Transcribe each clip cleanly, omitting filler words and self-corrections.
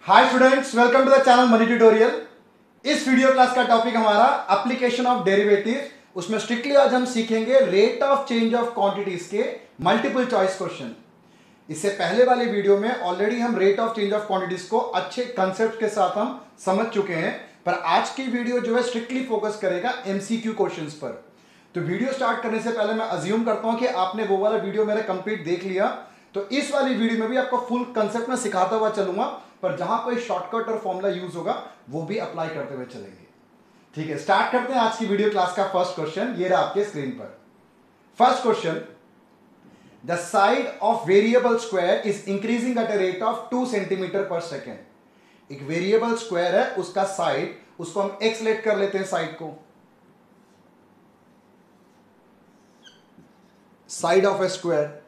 Hi students, welcome to the channel Mani tutorial. इस video class का topic हमारा application of derivative. उसमें strictly आज हम सीखेंगे rate of change of quantities के मल्टीपल चॉइस क्वेश्चन। इससे पहले वाले वीडियो में ऑलरेडी हम rate of change of quantities को अच्छे कंसेप्ट के साथ हम समझ चुके हैं, पर आज की वीडियो जो है स्ट्रिक्टली फोकस करेगा एमसीक्यू क्वेश्चंस पर। तो वीडियो स्टार्ट करने से पहले मैं अज्यूम करता हूं कि आपने वो वाला वीडियो मेरा कंप्लीट देख लिया, तो इस वाली वीडियो में भी आपको फुल कंसेप्ट में सिखाता हुआ चलूंगा, पर जहां कोई शॉर्टकट और फॉर्मूला यूज होगा वो भी अप्लाई करते हुए चलेंगे। ठीक है, स्टार्ट करते हैं आज की वीडियो क्लास का फर्स्ट क्वेश्चन। ये रहा आपके स्क्रीन पर first question. The side of variable square is increasing at a rate of 2 centimetre per second. एक वेरिएबल स्क्वायर है, उसका साइड, उसको हम एक्स लेट कर लेते हैं साइड को, side of a square.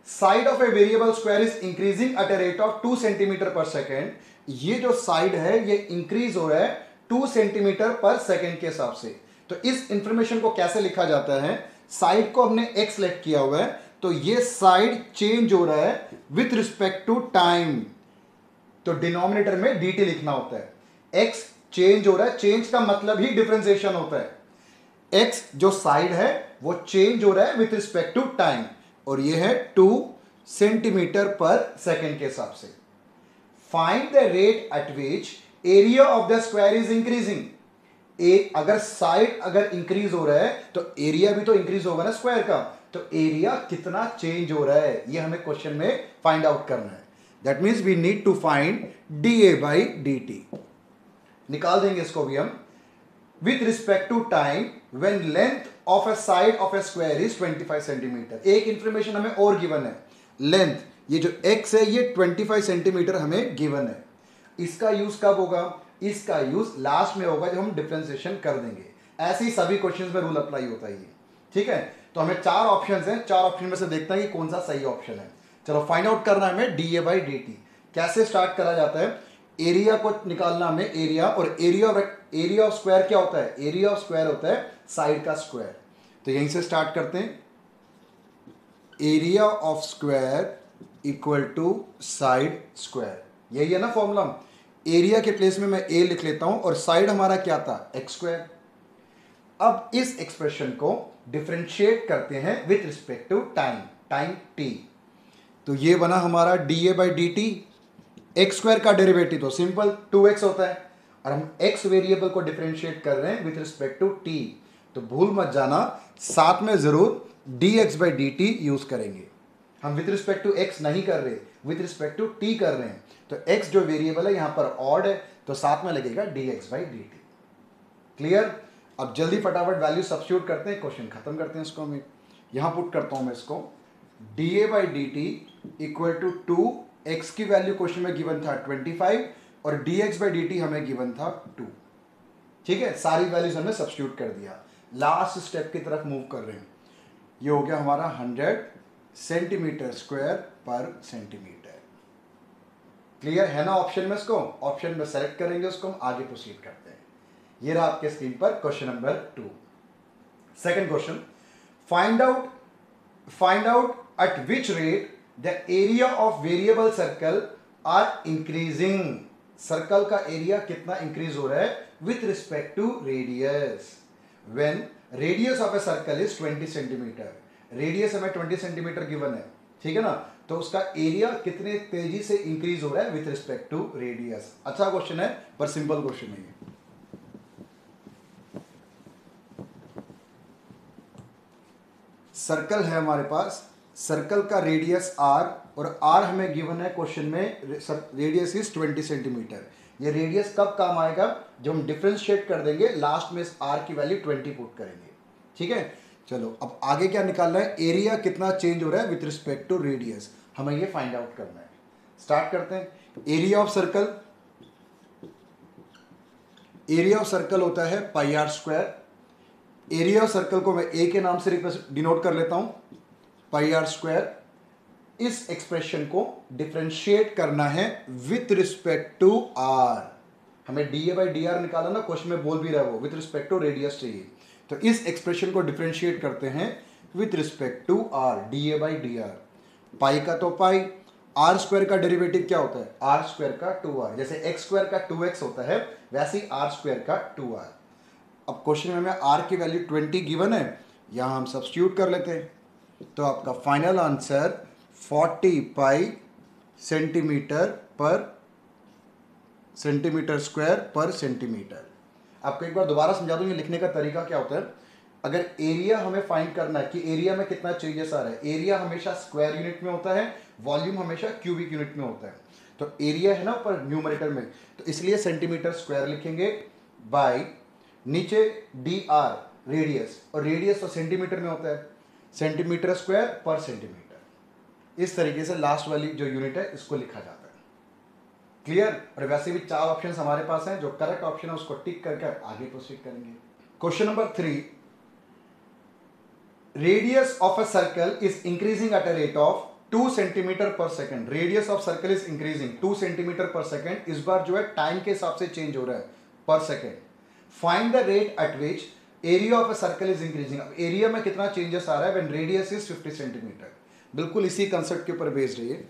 Side of a variable square is increasing at a rate of 2 centimetre per second. ये जो साइड है ये इंक्रीज हो रहा है 2 सेंटीमीटर पर सेकेंड के हिसाब से। तो इस इंफॉर्मेशन को कैसे लिखा जाता है? साइड को हमने एक्स लेट किया हुआ है, तो ये साइड चेंज हो रहा है विथ रिस्पेक्ट टू टाइम, तो डिनोमिनेटर में dt लिखना होता है। एक्स चेंज हो रहा है, चेंज का मतलब ही डिफरेंशिएशन होता है। एक्स जो साइड है वो चेंज हो रहा है विथ रिस्पेक्ट टू टाइम, और ये है 2 सेंटीमीटर पर सेकेंड के हिसाब से। Find the rate at which area of the square is increasing. अगर साइड अगर इंक्रीज हो रहा है तो एरिया भी तो इंक्रीज होगा ना स्क्वायर का, तो एरिया कितना चेंज हो रहा है ये हमें क्वेश्चन में फाइंड आउट करना है। That means we need to find dA by dt। निकाल देंगे इसको भी हम। With respect to time when length of a side of a square is 25 centimetre. एक इंफॉर्मेशन हमें और गिवन है, लेंथ, ये जो x है ये 25 सेंटीमीटर हमें गिवन है। इसका यूज कब होगा? इसका यूज लास्ट में होगा जब हम डिफरेंशिएशन कर देंगे। ऐसे ही सभी क्वेश्चंस में रूल अप्लाई होता है ये। ठीक है, तो हमें 4 ऑप्शंस हैं, 4 ऑप्शन में से देखते हैं कि कौन सा सही ऑप्शन है। चलो फाइंड आउट करना है हमें dA by dt। कैसे स्टार्ट करा जाता है? एरिया को निकालना हमें, एरिया, और एरिया ऑफ स्क्वायर क्या होता है? एरिया ऑफ स्क्वायर होता है साइड का स्क्वायर। तो यहीं से स्टार्ट करते हैं। Area of square equal to side square, यही है ना फॉर्मूला। एरिया के प्लेस में मैं ए लिख लेता हूं, और साइड हमारा क्या था? X square. अब इस एक्सप्रेशन को डिफरेंशिएट करते हैं with respect to time, time t. तो ये बना हमारा dA by dt। X square का डेरिवेटिव तो सिंपल 2x होता है, और हम x वेरिएबल को डिफरेंशिएट कर रहे हैं विथ रिस्पेक्ट टू t, तो भूल मत जाना साथ में जरूर dx by dt यूज करेंगे। हम विथ रिस्पेक्ट टू x नहीं कर रहे, विथ रिस्पेक्ट टू t कर रहे हैं, तो x जो वेरिएबल है यहां पर ऑड है, तो साथ में लगेगा dx by dt। क्लियर? अब जल्दी फटाफट वैल्यू सब्स्टिट्यूट करते हैं, क्वेश्चन खत्म करते हैं। इसको हम यहां पुट करता हूं मैं इसको, dA by dt equal to 2, x की वैल्यू क्वेश्चन में गिवन था 25, और dx by dt हमें गिवन था 2। ठीक है, सारी वैल्यूज हमने सब्स्टिट्यूट कर दिया। लास्ट स्टेप की तरफ मूव कर रहे हैं। ये हो गया हमारा 100 सेंटीमीटर स्क्वायर पर सेंटीमीटर। क्लियर है ना? ऑप्शन में इसको ऑप्शन में सेलेक्ट करेंगे, उसको हम आगे प्रोसीड करते हैं। ये रहा आपके स्क्रीन पर question number 2। Second question, find out at which rate the area of variable circle are increasing। Circle का एरिया कितना इंक्रीज हो रहा है with respect to radius when radius of a circle is 20 centimetre. Radius हमें 20 centimetre given है, ठीक है ना, तो उसका एरिया कितने तेजी से इंक्रीज हो रहा है विथ रिस्पेक्ट टू रेडियस। अच्छा क्वेश्चन है, पर सिंपल क्वेश्चन है ये। सर्कल है हमारे पास, सर्कल का रेडियस r, और r हमें गिवन है क्वेश्चन में, रेडियस इज 20 सेंटीमीटर। ये रेडियस कब काम आएगा? जब हम डिफरेंशिएट कर देंगे, लास्ट में इस r की वैल्यू 20 पुट करेंगे। ठीक है, चलो अब आगे क्या निकालना है? एरिया कितना चेंज हो रहा है विथ रिस्पेक्ट टू रेडियस, हमें ये फाइंड आउट करना है। स्टार्ट करते हैं। Area of circle, area of circle होता है pi r square. Area of circle को मैं ए के नाम से डिनोट कर लेता हूं, पाई आर स्क्वायर। इस एक्सप्रेशन को डिफरेंशिएट करना है विथ रिस्पेक्ट टू आर। हमें dA by dr निकाला ना, क्वेश्चन में बोल भी रहा है वो, विथ रिस्पेक्ट टू रेडियस चाहिए। तो इस एक्सप्रेशन को डिफरेंशिएट करते हैं with respect to r, dA by dr। Pi का तो पाई, आर स्क्वायर का डेरिवेटिव क्या होता है, आर स्क्वायर का 2r, जैसे एक्स स्क्वायर का 2x होता है वैसे ही आर स्क्वायर का 2r। अब क्वेश्चन में हमें आर की वैल्यू 20 गिवन है, यहां हम सब्स्टिट्यूट कर लेते हैं, तो आपका फाइनल आंसर 40 पाई सेंटीमीटर स्क्वायर पर सेंटीमीटर। आपको एक बार दोबारा समझा दूं, ये लिखने का तरीका क्या होता है। अगर एरिया हमें फाइंड करना है कि एरिया में कितना चेंजेस आ रहा है, एरिया हमेशा स्क्वायर यूनिट में होता है, वॉल्यूम हमेशा क्यूबिक यूनिट में होता है। तो एरिया है ना ऊपर न्यूमरेटर में, तो इसलिए सेंटीमीटर स्क्वायर लिखेंगे बाय नीचे डी आर रेडियस, और रेडियस तो सेंटीमीटर में होता है, सेंटीमीटर स्क्वायर पर सेंटीमीटर। इस तरीके से लास्ट वाली जो यूनिट है इसको लिखा जाता है। क्लियर। और वैसे भी 4 ऑप्शन हमारे पास हैं, जो करेक्ट ऑप्शन है उसको टिक करके आगे प्रोसीड करेंगे। Question number 3, radius of a circle is increasing at a rate of 2 centimetre per second. Radius of circle is increasing 2 centimetre per second. इस बार जो है टाइम के हिसाब से चेंज हो रहा है पर second. Find the rate at which area of a circle is increasing. अब एरिया में कितना चेंजेस आ रहा है व्हेन रेडियस इज 50 सेंटीमीटर। बिल्कुल इसी कंसेप्ट के ऊपर बेस्ड है ये।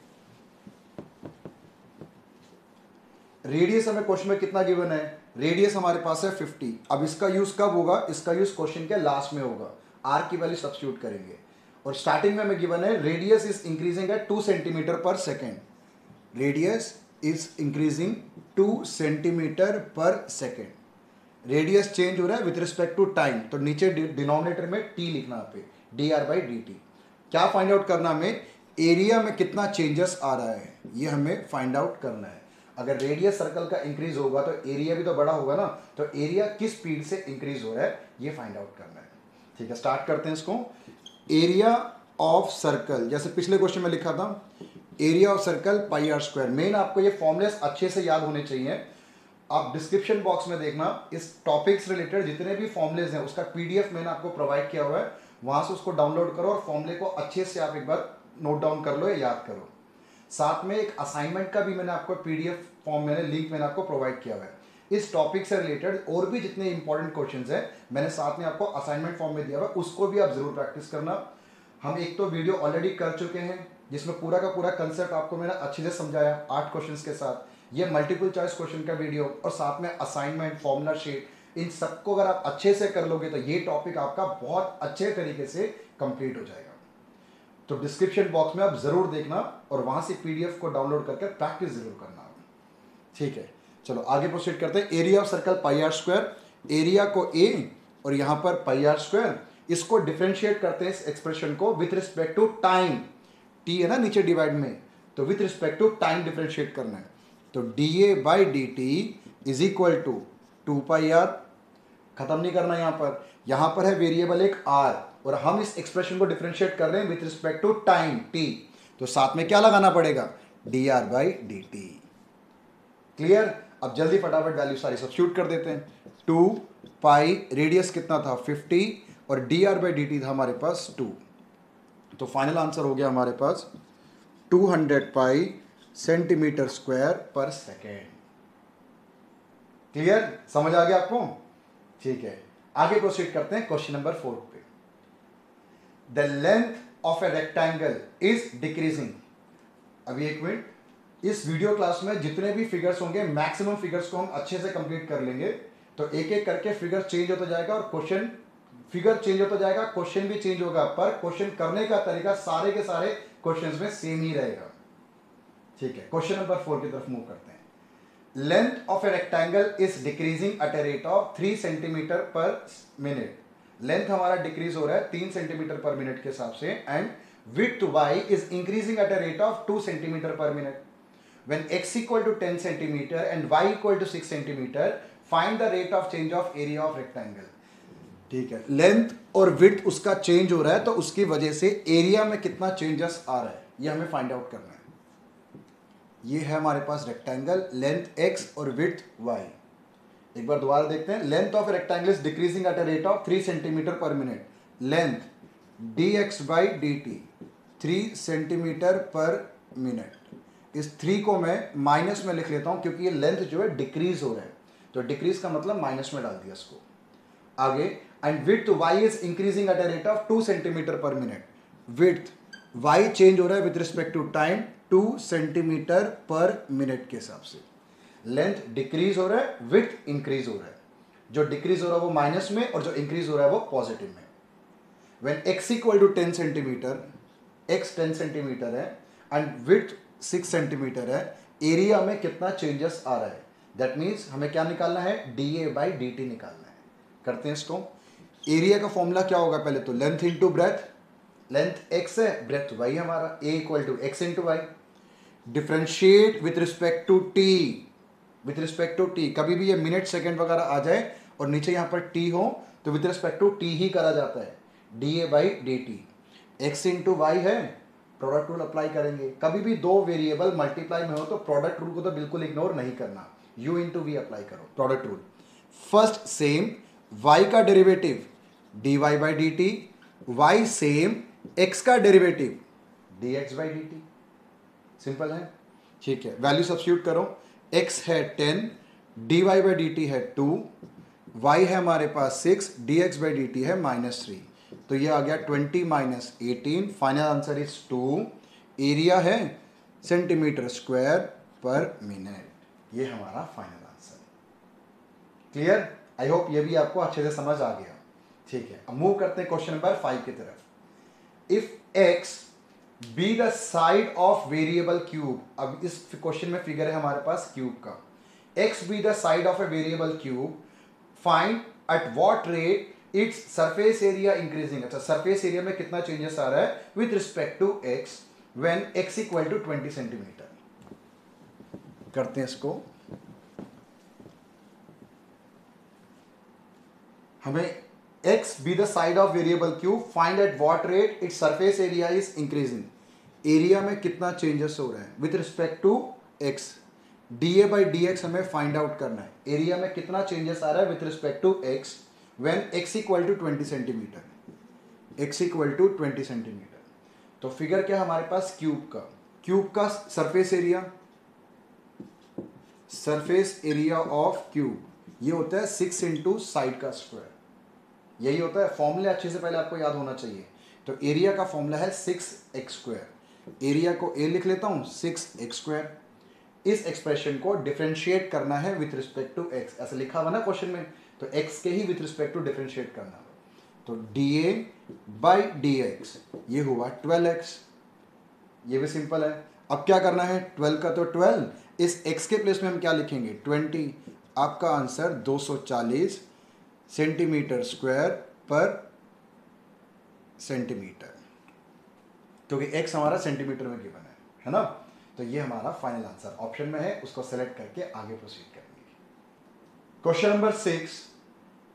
रेडियस हमें क्वेश्चन में कितना गिवन है, रेडियस हमारे पास है 50। अब इसका यूज कब होगा, इसका यूज क्वेश्चन के लास्ट में होगा, आर की वैल्यू सब्स्टिट्यूट करेंगे। और स्टार्टिंग में हमें गिवन है radius is increasing at 2 centimetre per second. Radius is increasing 2 centimetre per second. Radius change हो रहा है विथ रिस्पेक्ट टू टाइम, तो नीचे डिनोमिनेटर में टी लिखना पे, D r by D T. क्या फाइंड आउट करना हमें, एरिया में कितना चेंजेस आ रहा है ये हमें फाइंड आउट करना है। अगर रेडियस सर्कल का इंक्रीज होगा तो एरिया भी तो बड़ा होगा ना, तो एरिया किस स्पीड से इंक्रीज हो रहा है ये फाइंड आउट करना है। ठीक है, स्टार्ट करते हैं इसको। एरिया ऑफ सर्कल, जैसे पिछले क्वेश्चन में लिखा था, area of circle pi r square. मेन आपको ये फॉर्मूलेस अच्छे से याद होने चाहिए। आप डिस्क्रिप्शन बॉक्स में देखना, इस टॉपिक से रिलेटेड जितने भी फॉर्मुलेज हैं उसका पीडीएफ मैंने आपको प्रोवाइड किया हुआ है, वहां से उसको डाउनलोड करो और फॉर्मूले को अच्छे से आप एक बार नोट डाउन कर लो या याद करो। साथ में एक असाइनमेंट का भी मैंने आपको पीडीएफ फॉर्म में लिंक मैंने आपको प्रोवाइड किया हुआ है। इस टॉपिक से रिलेटेड और भी जितने इंपॉर्टेंट क्वेश्चंस हैं मैंने साथ में आपको असाइनमेंट फॉर्म में दिया हुआ है, उसको भी आप जरूर प्रैक्टिस करना। हम एक तो वीडियो ऑलरेडी कर चुके हैं जिसमें पूरा का पूरा कंसेप्ट आपको मैंने अच्छे से समझाया 8 क्वेश्चंस के साथ। ये मल्टीपल चॉइस क्वेश्चन का वीडियो और साथ में असाइनमेंट, फॉर्मूला शीट, इन सबको अगर आप अच्छे से कर लोगे तो ये टॉपिक आपका बहुत अच्छे तरीके से कंप्लीट हो जाएगा। तो डिस्क्रिप्शन बॉक्स में आप जरूर देखना और वहां से पीडीएफ को डाउनलोड करके प्रैक्टिस जरूर करना। ठीक है, चलो आगे प्रोसीड करते हैं। Area of circle pi r square, area को ए और यहां पर पाई आर स्क्वायर, इसको डिफरेंशिएट करते हैं इस एक्सप्रेशन को with respect to time. T है ना नीचे डिवाइड में, तो with respect to time differentiate करना है। तो d A by D t is equal to 2 pi r. खत्म नहीं करना, यहां पर है वेरिएबल एक आर और हम इस एक्सप्रेशन को डिफरेंशिएट कर रहे हैं with respect to time t, तो साथ में क्या लगाना पड़ेगा, d r by D t. Clear. अब जल्दी फटाफट वैल्यू सारी सब्स्टिट्यूट कर देते हैं। 2 पाई, रेडियस कितना था 50 और D r by D T था हमारे पास 2, तो फाइनल आंसर हो गया हमारे पास 200 पाई सेंटीमीटर स्क्वायर पर सेकेंड। क्लियर, समझ आ गया आपको। ठीक है, आगे प्रोसीड करते हैं क्वेश्चन नंबर 4 पे। The length of a rectangle is decreasing. अभी एक मिनट, इस वीडियो क्लास में जितने भी फिगर्स होंगे मैक्सिमम फिगर्स को हम अच्छे से कंप्लीट कर लेंगे, तो एक एक करके फिगर चेंज होता जाएगा और क्वेश्चन, फिगर चेंज होता जाएगा, क्वेश्चन भी चेंज होगा, पर क्वेश्चन करने का तरीका सारे के सारे क्वेश्चंस में सेम ही रहेगा। ठीक है, क्वेश्चन नंबर 4 की तरफ मूव करते हैं। Length of a rectangle is decreasing eight a rate of 3 centimetre per minute. Length हमारा डिक्रीज हो रहा है 3 सेंटीमीटर पर मिनट के हिसाब से, and width y is increasing at a rate of 2 centimetre per minute. When x equal to 10 centimeter and y equal to 6 centimeter, find the rate of change of area of rectangle. ठीक है, length और width उसका change हो रहा है, तो उसकी वजह से एरिया में कितना चेंजेस आ रहा है ये हमें फाइंड आउट करना है। ये है हमारे पास रेक्टेंगल, लेंथ x और विड्थ y। एक बार दोबारा देखते हैं। Length of rectangle is decreasing eight a rate of 3 centimetre per minute. Length dx by D T 3 centimetre per minute. इस 3 को मैं माइनस में लिख लेता हूं क्योंकि ये लेंथ जो है डिक्रीज हो रहा है, तो डिक्रीज का मतलब माइनस में डाल दिया इसको। आगे, and width y is increasing at a rate of 2 centimetre per minute. Width y change हो रहा है with respect to time, 2 centimetre per minute के हिसाब से। लेंथ डिक्रीज हो रहा है, विड्थ इंक्रीज हो रहा है। जो डिक्रीज हो रहा है वो माइनस में और जो इंक्रीज हो रहा है वो पॉजिटिव में। When x equal to 10 centimetre, x 10 centimetre है एंड विड्थ 6 सेंटीमीटर है, एरिया में कितना चेंजेस आ रहा है? दैट मीन्स हमें क्या निकालना है? dA/dt निकालना है। करते हैं इसको। एरिया का फॉर्मूला क्या होगा? पहले तो length into breadth, length x है, ब्रेथ y हमारा, a equal to x into y. Differentiate with respect to t, with respect to t। कभी भी ये मिनट सेकंड वगैरह आ जाए और नीचे यहाँ पर t हो तो विथ रिस्पेक्ट टू t ही करा जाता है, dA/dt। x इंटू वाई है, प्रोडक्ट रूल अप्लाई करेंगे। कभी भी दो वेरिएबल मल्टीप्लाई में हो तो प्रोडक्ट रूल को तो बिल्कुल इग्नोर नहीं करना, u इंटू वी अप्लाई करो, product rule. First sem y का derivative dy/dt, y same x का डेरिवेटिव dx/dt। सिंपल है, ठीक है। वैल्यू सब्स्टिट्यूट करो, x है 10, dy/dt है 2, y है हमारे पास 6, dx/dt है -3। तो ये आ गया 20 - 18। Final answer is 2। एरिया है सेंटीमीटर स्क्वायर पर मिनट। ये हमारा final answer. Clear? I hope ये भी आपको अच्छे से समझ आ गया। ठीक है, अब मूव करते हैं क्वेश्चन नंबर 5 की तरफ। If x be the side of variable cube, अब इस क्वेश्चन में फिगर है हमारे पास क्यूब का। x be the side of a variable cube, find at what rate its surface area increasing. अच्छा, सरफेस एरिया में कितना चेंजेस आ रहा है with respect to x when x equal to 20 centimetre. करते हैं इसको। हमें x be the side of variable cube, find at what rate its surface area is increasing. Area में कितना चेंजेस हो रहा है with respect to x। dA/dx हमें फाइंड आउट करना है। एरिया में कितना चेंजेस आ रहा है with respect to x when x equal to 20 centimetre, x equal to 20 centimetre. तो फिगर क्या है हमारे पास? क्यूब का surface area, surface area of cube ये होता है 6 इंटू साइड का स्क्वायर। यही होता है फॉर्मूला, अच्छे से पहले आपको याद होना चाहिए। तो एरिया का फॉर्मूला है 6x²। एरिया को a लिख लेता हूं 6x²। इस एक्सप्रेशन को डिफरेंशिएट करना है विथ रिस्पेक्ट टू x, ऐसा लिखा हुआ ना क्वेश्चन में, तो x के ही विथ रिस्पेक्ट टू डिफरेंशिएट करना। तो dA/dx ये हुआ 12x। ये भी सिंपल है। अब क्या करना है? 12 का तो 12, इस x के प्लेस में हम क्या लिखेंगे? 20। आपका आंसर 240 सेंटीमीटर स्क्वायर पर सेंटीमीटर, क्योंकि x हमारा सेंटीमीटर में गिवन है ना। तो ये हमारा फाइनल आंसर ऑप्शन में है, उसको सेलेक्ट करके आगे प्रोसीड करेंगे। Question number 6,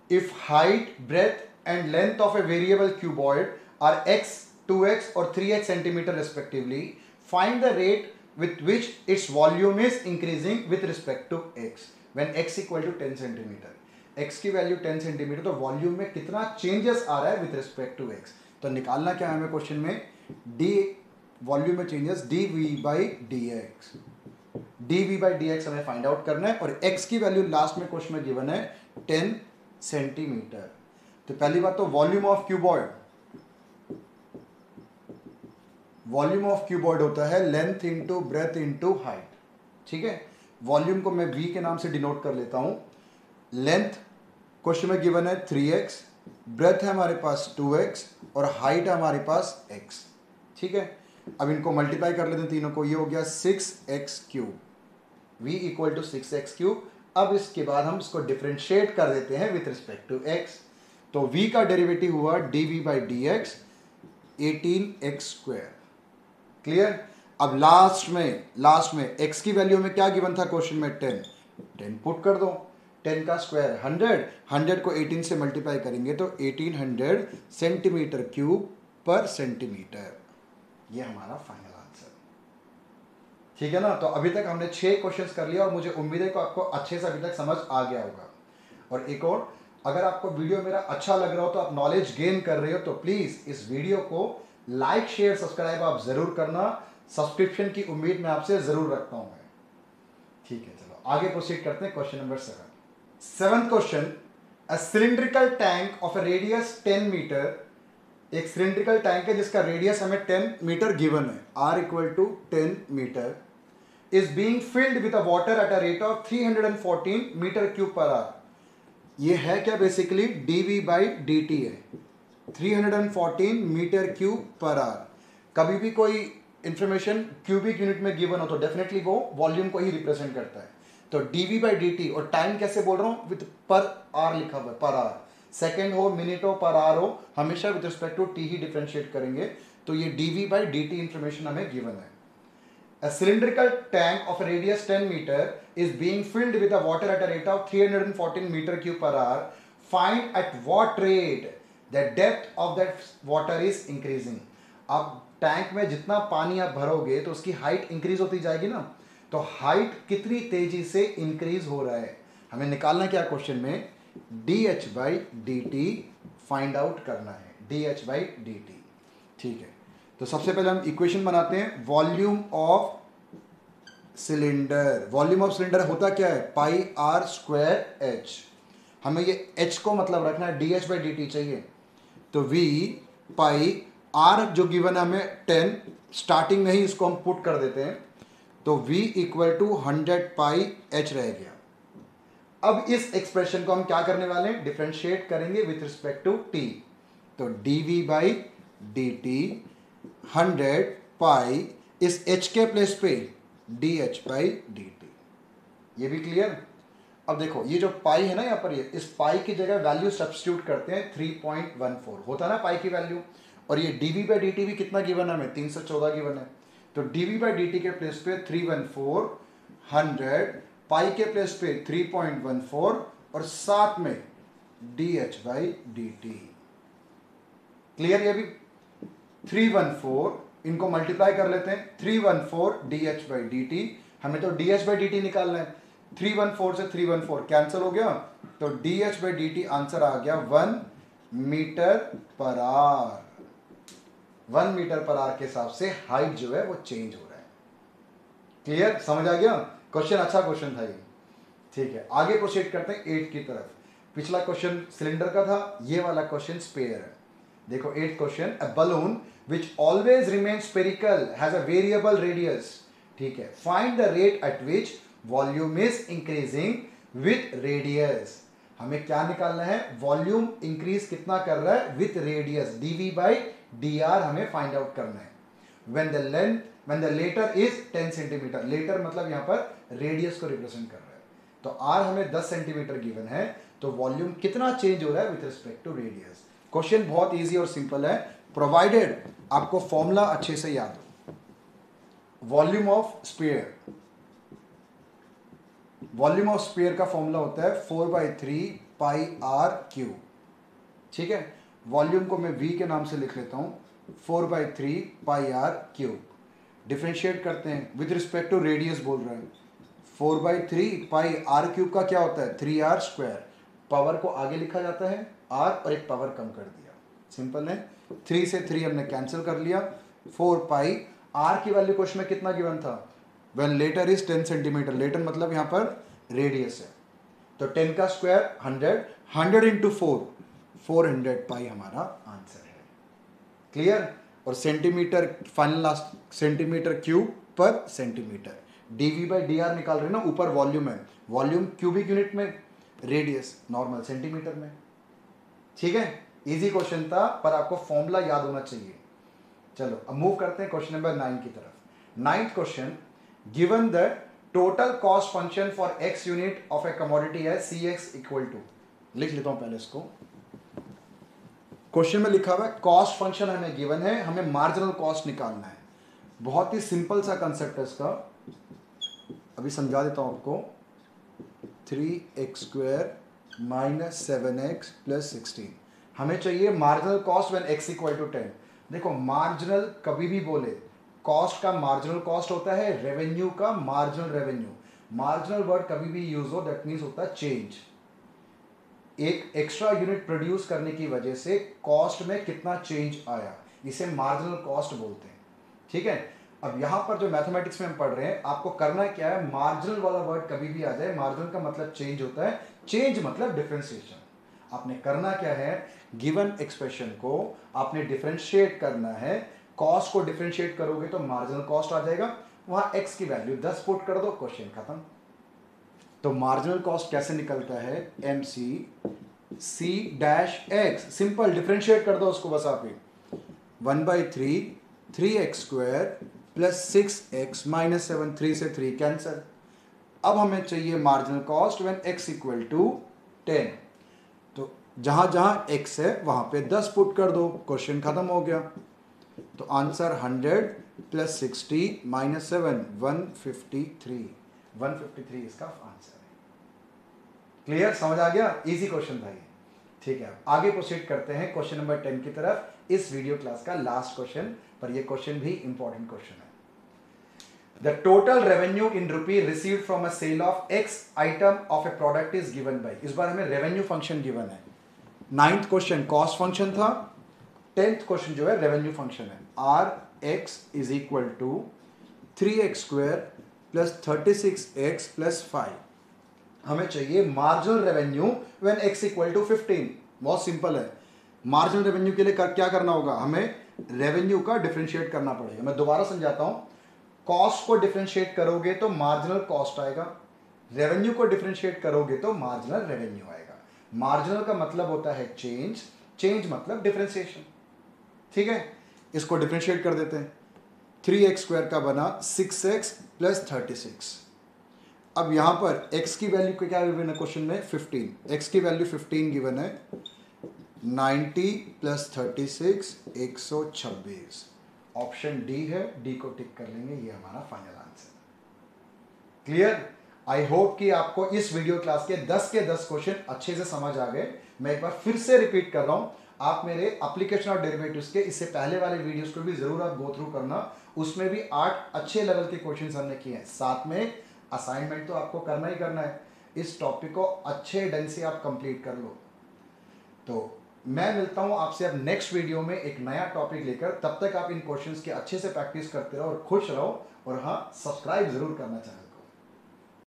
if height, breadth and length of a variable cuboid are x, 2x और 3x centimetre respectively, find the rate with which its volume is increasing with respect to x when x equal to 10 centimetre. x की value 10 centimetre, तो volume में कितना changes आ रहा है with respect to x। तो निकालना क्या है हमें क्वेश्चन में? d वॉल्यूम में चेंजेस dV/dx, dV/dx हमें फाइंड आउट करना है। और x की वैल्यू लास्ट में क्वेश्चन में गिवन है 10 सेंटीमीटर। तो पहली बात तो volume of cuboid, volume of cuboid होता है length into breath into height. ठीक है, वॉल्यूम को मैं v के नाम से डिनोट कर लेता हूं। लेंथ क्वेश्चन में गिवन है 3x, ब्रेथ है हमारे पास 2x और हाइट है हमारे पास x। ठीक है, अब इनको मल्टीप्लाई कर लेते हैं तीनों को, ये हो गया 6x³। v equal to 6x³। अब इसके बाद हम इसको डिफरेंशिएट कर देते हैं विथ रिस्पेक्ट टू x। तो v का डेरिवेटिव हुआ dV/dx 18x²। क्लियर? अब लास्ट में x की वैल्यू में क्या गिवन था क्वेश्चन में? 10 पुट कर दो। 10 का स्क्वायर 100 को 18 से मल्टीप्लाई करेंगे तो 1800 सेंटीमीटर क्यूब पर सेंटीमीटर। ये हमारा फाइनल आंसर। ठीक है ना। तो अभी तक हमने 6 क्वेश्चंस कर लिया और मुझे उम्मीद है कि आपको अच्छे से अभी तक समझ आ गया होगा। और एक और, अगर आपको वीडियो मेरा अच्छा लग रहा हो तो आप नॉलेज गेन कर रहे हो तो प्लीज इस वीडियो को लाइक, शेयर, सब्सक्राइब आप जरूर करना। सब्सक्रिप्शन की उम्मीद मैं आपसे जरूर रखता हूं मैं। ठीक है, चलो आगे प्रोसीड करते हैं। Question number 7th question, a cylindrical tank of a radius 10 metre एक सिलेंड्रिकल टैंक है जिसका रेडियस हमें 10 मीटर गिवन है, r equal to 10 metre, is being filled with a water at a rate of 314 metre cube per hour. ये है क्या basically, dv by dt है, 314 metre cube per our. कभी भी कोई इंफॉर्मेशन क्यूबिक यूनिट में given हो तो डेफिनेटली वो वॉल्यूम को ही रिप्रेजेंट करता है। तो dv बाई dt, और टाइम कैसे बोल रहा हूं, विद पर आवर लिखा हुआ है, पर आवर, सेकेंड हो, मिनट हो, पर आवर हो, हमेशा विद रिस्पेक्ट टू टी ही डिफरेंशिएट करेंगे। तो ये dv बाई dt इंफॉर्मेशन हमें गिवन है। A cylindrical tank of a radius 10 meter is being filled with a water at a rate of 314 meter cube per hour. Find at what rate the depth of that water is increasing. अब tank में जितना पानी आप भरोगे तो उसकी height increase होती जाएगी ना, तो हाइट कितनी तेजी से इंक्रीज हो रहा है हमें निकालना क्या क्वेश्चन में, dh by dt find out करना है, dh बाई dt। ठीक है, तो सबसे पहले हम इक्वेशन बनाते हैं। Volume of cylinder, volume of cylinder होता क्या है, पाई आर स्क्वायर एच। हमें ये एच को मतलब रखना है, D H by D T चाहिए। तो वी पाई आर जो गिवन है हमें 10, स्टार्टिंग में ही इसको हम पुट कर देते हैं, तो v equal to 100 pi h रह गया। अब इस एक्सप्रेशन को हम क्या करने वाले हैं, डिफरेंशिएट करेंगे विथ रिस्पेक्ट टू टी। तो dv बाई डी टी 100 पाई इस h के प्लेस पे dh बाई डी टी। ये भी क्लियर। अब देखो ये जो पाई है ना यहाँ पर, ये इस पाई की जगह वैल्यू सब्स्टिट्यूट करते हैं, 3.14 होता है ना पाई की वैल्यू, और ये dv बाई डी टी भी कितना गिवन है हमें, 314 गिवन है। तो dv बाई डी टी के प्लेस पे 314, 100 पाई के प्लेस पे 3.14 और साथ में dh by D t. Clear. ये भी 314, इनको मल्टीप्लाई कर लेते हैं, 314 dh बाई डी टी। हमें तो dh बाई डी टी निकालना है, 314 से 314 कैंसिल हो गया, तो dh by D T answer आ गया 1 metre per hour. 1 metre per hour के हिसाब से हाइट जो है वो चेंज हो रहा है। क्लियर, समझ आ गया। क्वेश्चन अच्छा क्वेश्चन था ये। ठीक है, आगे प्रोसीड करते हैं 8 की तरफ। पिछला क्वेश्चन सिलेंडर का था, ये वाला क्वेश्चन स्पेयर है। देखो 8th question, a balloon which always remains spherical has a variable radius। ठीक है, find the rate at which volume is increasing with radius। हमें क्या निकालना है, वॉल्यूम इंक्रीज कितना कर रहा है with radius, dv by dr हमें फाइंड आउट करना है। when the later is 10 centimetre, later मतलब यहाँ पर रेडियस को रिप्रेजेंट कर रहा है, तो r हमें 10 सेंटीमीटर गिवन है, तो वॉल्यूम कितना चेंज हो रहा है विथ रिस्पेक्ट टू रेडियस। क्वेश्चन बहुत इजी और सिंपल है, प्रोवाइडेड आपको फॉर्मूला अच्छे से याद हो। Volume of sphere, volume of sphere का फॉर्मूला होता है 4/3 पाई आर क्यूब। ठीक है, वॉल्यूम को मैं v के नाम से लिख लेता हूं, 4/3 पाई आर क्यूब। डिफरेंशिएट करते हैं विथ रिस्पेक्ट टू रेडियस, बोल रहे हैं 4/3 पाई आर क्यूब का क्या होता है, 3r स्क्वायर। पावर को आगे लिखा जाता है r और एक पावर कम कर दिया, सिंपल है। 3 से 3 हमने कैंसिल कर लिया, 4 पाई r की वैल्यू क्वेश्चन में कितना गिवन था, when later is 10 centimetre, later मतलब यहाँ पर रेडियस है, तो 10 का स्क्वायर 100, 100 इंटू 4, 400 पाई हमारा आंसर है। क्लियर। और centimetre, final last centimetre cube पर सेंटीमीटर, dv बाई dr निकाल रहे हैं ना, ऊपर वॉल्यूम है, वॉल्यूम क्यूबिक यूनिट में, रेडियस नॉर्मल सेंटीमीटर में। ठीक है, इजी क्वेश्चन था पर आपको फॉर्मूला याद होना चाहिए। चलो अब मूव करते हैं क्वेश्चन नंबर 9 की तरफ। 9th question, given the total cost function for x unit of A commodity है cx इक्वल टू, लिख लेता हूं पहले इसको। क्वेश्चन में लिखा हुआ है कॉस्ट फंक्शन हमें गिवन है, हमें मार्जिनल कॉस्ट निकालना है। बहुत ही सिंपल सा कंसेप्ट है इसका, अभी समझा देता हूं आपको। 3x square minus 7x plus 16, हमें चाहिए marginal cost when x equal to 10। देखो मार्जिनल कभी भी बोले, कॉस्ट का मार्जिनल कॉस्ट होता है, रेवेन्यू का मार्जिनल रेवेन्यू। मार्जिनल वर्ड कभी भी यूज हो दैट मीन्स होता है चेंज। एक एक्स्ट्रा यूनिट प्रोड्यूस करने की वजह से कॉस्ट में कितना चेंज आया, इसे मार्जिनल कॉस्ट बोलते हैं। ठीक है, अब यहां पर जो मैथमेटिक्स में हम पढ़ रहे हैं, आपको करना क्या है, मार्जिनल वाला वर्ड कभी भी आ जाए, मार्जिनल का मतलब चेंज होता है, चेंज मतलब डिफरेंशिएशन। आपने करना क्या है, गिवन एक्सप्रेशन को आपने डिफरेंशिएट करना है। कॉस्ट को डिफरेंशिएट करोगे तो मार्जिनल कॉस्ट आ जाएगा, वहां एक्स की वैल्यू 10 पुट कर दो, क्वेश्चन खत्म। तो मार्जिनल कॉस्ट कैसे निकलता है, M C dash x, simple differentiate कर दो उसको बस आप ही, 1/3 3x² प्लस 6x माइनस 7, 3 से 3 कैंसल। अब हमें चाहिए marginal cost when x equal to 10, तो जहां जहां x है वहां पे 10 पुट कर दो, क्वेश्चन खत्म हो गया। तो आंसर 100 प्लस 60 माइनस 7 153 इसका आंसर है। क्लियर, समझ आ गया, इजी क्वेश्चन था ये। ठीक है, आगे प्रोसीड करते हैं क्वेश्चन नंबर 10 की तरफ, इस वीडियो क्लास का लास्ट क्वेश्चन, पर ये क्वेश्चन भी इंपॉर्टेंट क्वेश्चन है। The total revenue in rupee received from a sale of X item of a product is given by, इस बार हमें रेवेन्यू फंक्शन गिवन है। 9th क्वेश्चन कॉस्ट फंक्शन था, 10th question जो है रेवेन्यू फंक्शन है। Rx is equal to 3x² plus 36x plus 5। हमें चाहिए marginal revenue when x equal to 15। बहुत सिंपल है, मार्जिनल रेवेन्यू के लिए क्या करना होगा, हमें रेवेन्यू का डिफरेंशिएट करना पड़ेगा। मैं दोबारा समझाता हूं, कॉस्ट को डिफरेंशिएट करोगे तो मार्जिनल कॉस्ट आएगा, रेवेन्यू को डिफरेंशिएट करोगे तो मार्जिनल रेवेन्यू आएगा। मार्जिनल का मतलब होता है चेंज, चेंज मतलब डिफरेंशिएशन। ठीक है, इसको डिफरेंशिएट कर देते हैं, 3x² का बना 6x प्लस 36। अब यहां पर x की वैल्यू क्या गिवन है क्वेश्चन में, 15, x की वैल्यू 15 गिवन है, 90 प्लस 36 126। ऑप्शन डी है, डी को टिक कर लेंगे, ये हमारा final answer. Clear, I hope कि आपको इस वीडियो क्लास के 10 के 10 क्वेश्चन अच्छे से समझ आ गए। मैं एक बार फिर से रिपीट कर रहा हूं, आप मेरे एप्लीकेशन और डेरिवेटिव्स के इससे पहले वाले वीडियोस को भी जरूर आप गो थ्रू करना, उसमें भी 8 अच्छे लेवल के क्वेश्चन हमने किए हैं। साथ में असाइनमेंट तो आपको करना ही करना है, इस टॉपिक को अच्छे ढंग से आप कंप्लीट कर लो। तो मैं मिलता हूं आपसे अब नेक्स्ट वीडियो में एक नया टॉपिक लेकर, तब तक आप इन क्वेश्चंस के अच्छे से प्रैक्टिस करते रहो और खुश रहो, और हाँ, सब्सक्राइब जरूर करना चाहिए।